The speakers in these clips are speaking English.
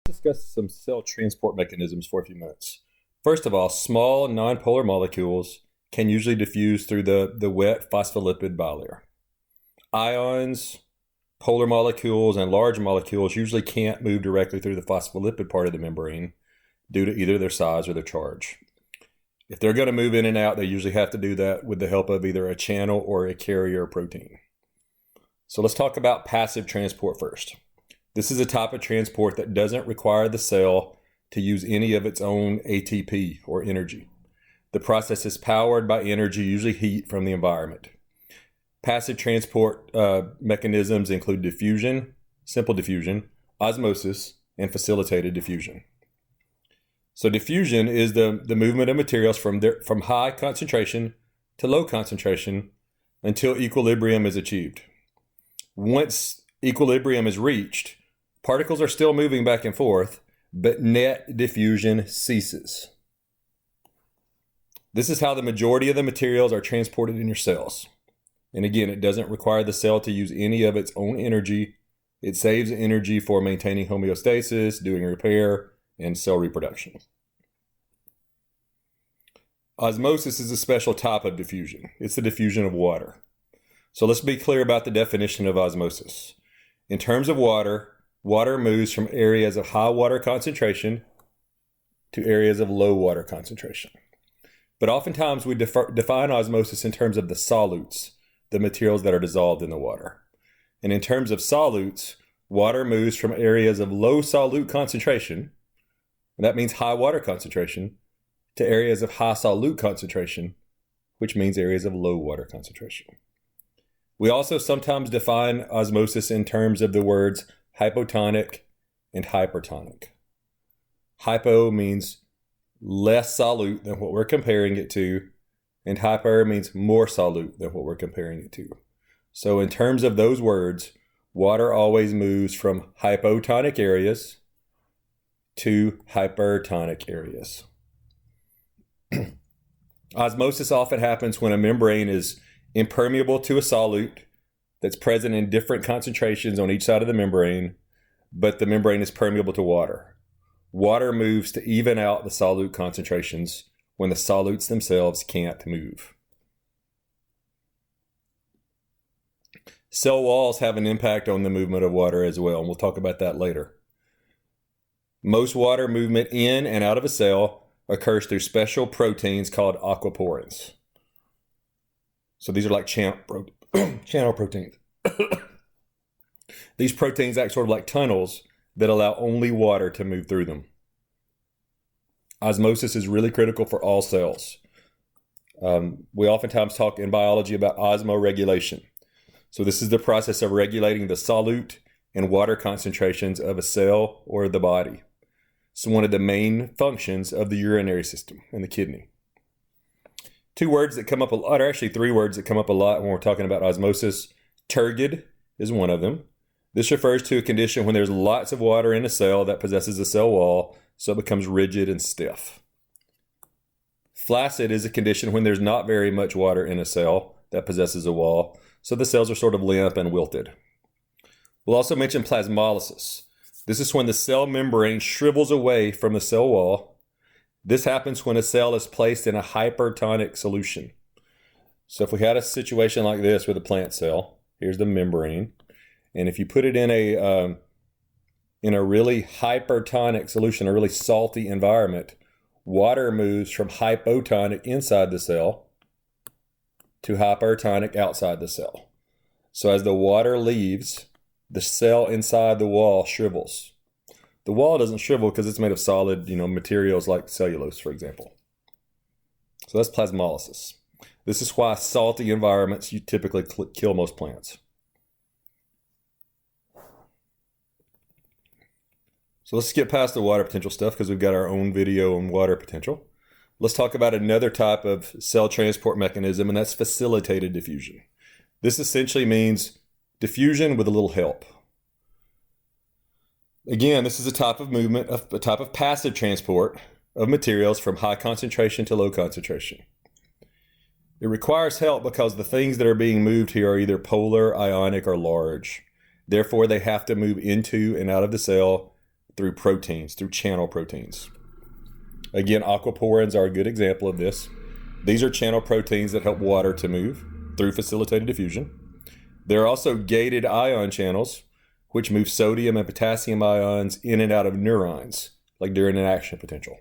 Discuss some cell transport mechanisms for a few minutes. First of all, small nonpolar molecules can usually diffuse through the wet phospholipid bilayer. Ions, polar molecules, and large molecules usually can't move directly through the phospholipid part of the membrane due to either their size or their charge. If they're going to move in and out, they usually have to do that with the help of either a channel or a carrier protein. So let's talk about passive transport first. This is a type of transport that doesn't require the cell to use any of its own ATP or energy. The process is powered by energy, usually heat from the environment. Passive transport mechanisms include diffusion, simple diffusion, osmosis, and facilitated diffusion. So diffusion is the movement of materials from high concentration to low concentration until equilibrium is achieved. Once equilibrium is reached, particles are still moving back and forth, but net diffusion ceases. This is how the majority of the materials are transported in your cells. And again, it doesn't require the cell to use any of its own energy. It saves energy for maintaining homeostasis, doing repair, and cell reproduction. Osmosis is a special type of diffusion. It's the diffusion of water. So let's be clear about the definition of osmosis. In terms of water, water moves from areas of high water concentration to areas of low water concentration. But oftentimes we define osmosis in terms of the solutes, the materials that are dissolved in the water. And in terms of solutes, water moves from areas of low solute concentration, and that means high water concentration, to areas of high solute concentration, which means areas of low water concentration. We also sometimes define osmosis in terms of the words hypotonic and hypertonic. Hypo means less solute than what we're comparing it to, and hyper means more solute than what we're comparing it to. So in terms of those words, water always moves from hypotonic areas to hypertonic areas. Osmosis often happens when a membrane is impermeable to a solute that's present in different concentrations on each side of the membrane, but the membrane is permeable to water. Water moves to even out the solute concentrations when the solutes themselves can't move. Cell walls have an impact on the movement of water as well, and we'll talk about that later. Most water movement in and out of a cell occurs through special proteins called aquaporins. So these are like channel proteins. These proteins act sort of like tunnels that allow only water to move through them. Osmosis is really critical for all cells. We oftentimes talk in biology about osmoregulation. So this is the process of regulating the solute and water concentrations of a cell or the body. It's one of the main functions of the urinary system and the kidney. Two words that come up a lot, or actually three words that come up a lot when we're talking about osmosis. Turgid is one of them. This refers to a condition when there's lots of water in a cell that possesses a cell wall, so it becomes rigid and stiff. Flaccid is a condition when there's not very much water in a cell that possesses a wall, so the cells are sort of limp and wilted. We'll also mention plasmolysis. This is when the cell membrane shrivels away from the cell wall. This happens when a cell is placed in a hypertonic solution. So if we had a situation like this with a plant cell, here's the membrane, and if you put it in a really hypertonic solution, a really salty environment, water moves from hypotonic inside the cell to hypertonic outside the cell. So as the water leaves, the cell inside the wall shrivels. The wall doesn't shrivel because it's made of solid, materials like cellulose, for example. So that's plasmolysis. This is why salty environments you typically kill most plants. So let's skip past the water potential stuff because we've got our own video on water potential. Let's talk about another type of cell transport mechanism, and that's facilitated diffusion. This essentially means diffusion with a little help. Again, this is a type of movement, a type of passive transport of materials from high concentration to low concentration. It requires help because the things that are being moved here are either polar, ionic, or large. Therefore, they have to move into and out of the cell through proteins, through channel proteins. Again, aquaporins are a good example of this. These are channel proteins that help water to move through facilitated diffusion. There are also gated ion channels, which move sodium and potassium ions in and out of neurons, like during an action potential.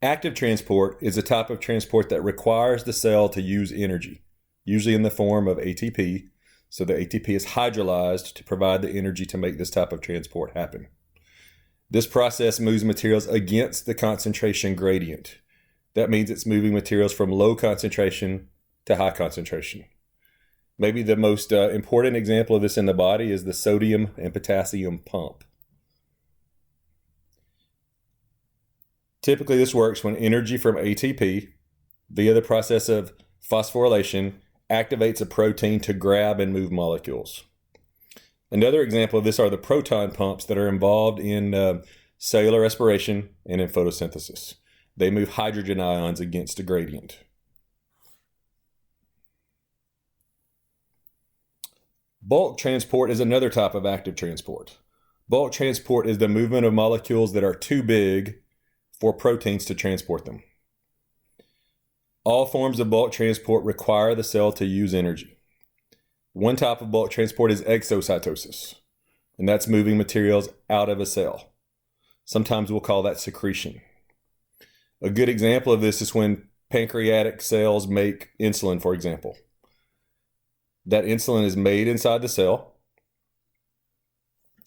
Active transport is a type of transport that requires the cell to use energy, usually in the form of ATP. So the ATP is hydrolyzed to provide the energy to make this type of transport happen. This process moves materials against the concentration gradient. That means it's moving materials from low concentration to high concentration. Maybe the most important example of this in the body is the sodium and potassium pump. Typically, this works when energy from ATP, via the process of phosphorylation, activates a protein to grab and move molecules. Another example of this are the proton pumps that are involved in cellular respiration and in photosynthesis. They move hydrogen ions against a gradient. Bulk transport is another type of active transport. Bulk transport is the movement of molecules that are too big for proteins to transport them. All forms of bulk transport require the cell to use energy. One type of bulk transport is exocytosis, and that's moving materials out of a cell. Sometimes we'll call that secretion. A good example of this is when pancreatic cells make insulin, for example. That insulin is made inside the cell,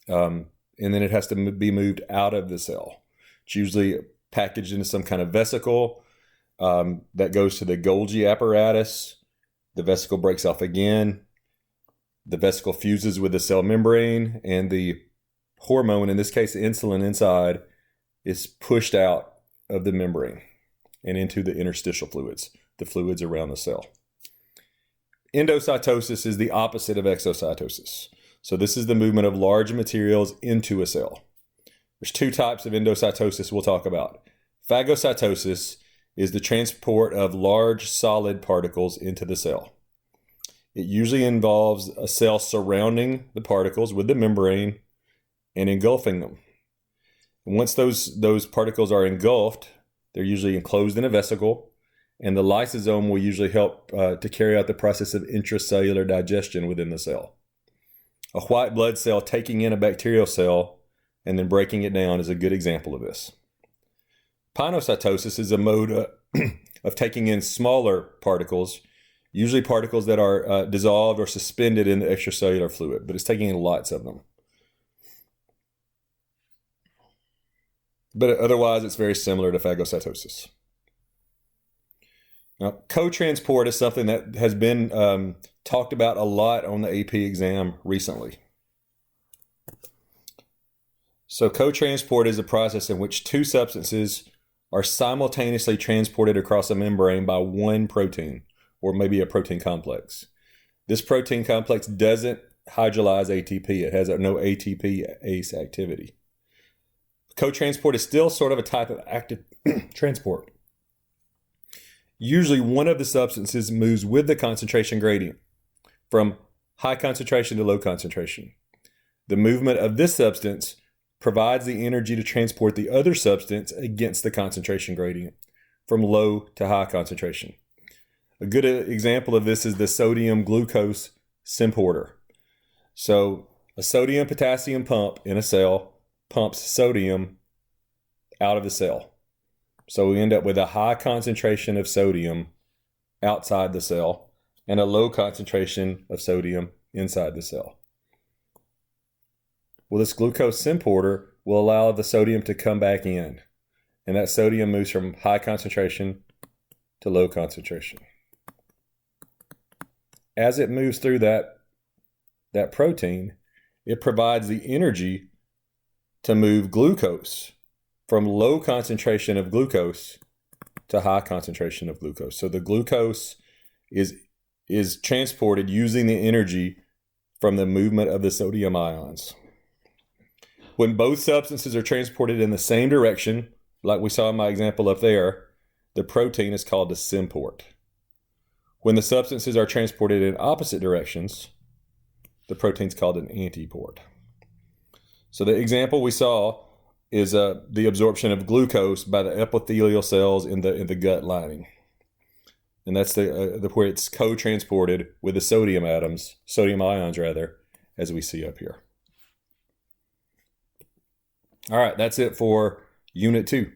and then it has to be moved out of the cell. It's usually packaged into some kind of vesicle that goes to the Golgi apparatus. The vesicle breaks off again. The vesicle fuses with the cell membrane, and the hormone, in this case insulin inside, is pushed out of the membrane and into the interstitial fluids, the fluids around the cell. Endocytosis is the opposite of exocytosis. So this is the movement of large materials into a cell. There's two types of endocytosis we'll talk about. Phagocytosis is the transport of large solid particles into the cell. It usually involves a cell surrounding the particles with the membrane and engulfing them. And once those particles are engulfed, they're usually enclosed in a vesicle, and the lysosome will usually help to carry out the process of intracellular digestion within the cell. A white blood cell taking in a bacterial cell and then breaking it down is a good example of this. Pinocytosis is a mode of taking in smaller particles, usually particles that are dissolved or suspended in the extracellular fluid, but it's taking in lots of them. But otherwise, it's very similar to phagocytosis. Now, co-transport is something that has been talked about a lot on the AP exam recently. So co-transport is a process in which two substances are simultaneously transported across a membrane by one protein, or maybe a protein complex. This protein complex doesn't hydrolyze ATP. It has no ATP-ACE activity. Co-transport is still sort of a type of active transport. Usually one of the substances moves with the concentration gradient from high concentration to low concentration. The movement of this substance provides the energy to transport the other substance against the concentration gradient from low to high concentration. A good example of this is the sodium glucose symporter. So a sodium potassium pump in a cell pumps sodium out of the cell. So we end up with a high concentration of sodium outside the cell and a low concentration of sodium inside the cell. Well, this glucose symporter will allow the sodium to come back in, and that sodium moves from high concentration to low concentration. As it moves through that protein, it provides the energy to move glucose from low concentration of glucose to high concentration of glucose. So the glucose is transported using the energy from the movement of the sodium ions. When both substances are transported in the same direction, like we saw in my example up there, the protein is called a symport. When the substances are transported in opposite directions, the protein's called an antiport. So the example we saw is the absorption of glucose by the epithelial cells in the gut lining. And that's the where it's co-transported with the sodium ions rather, as we see up here. All right, that's it for Unit 2.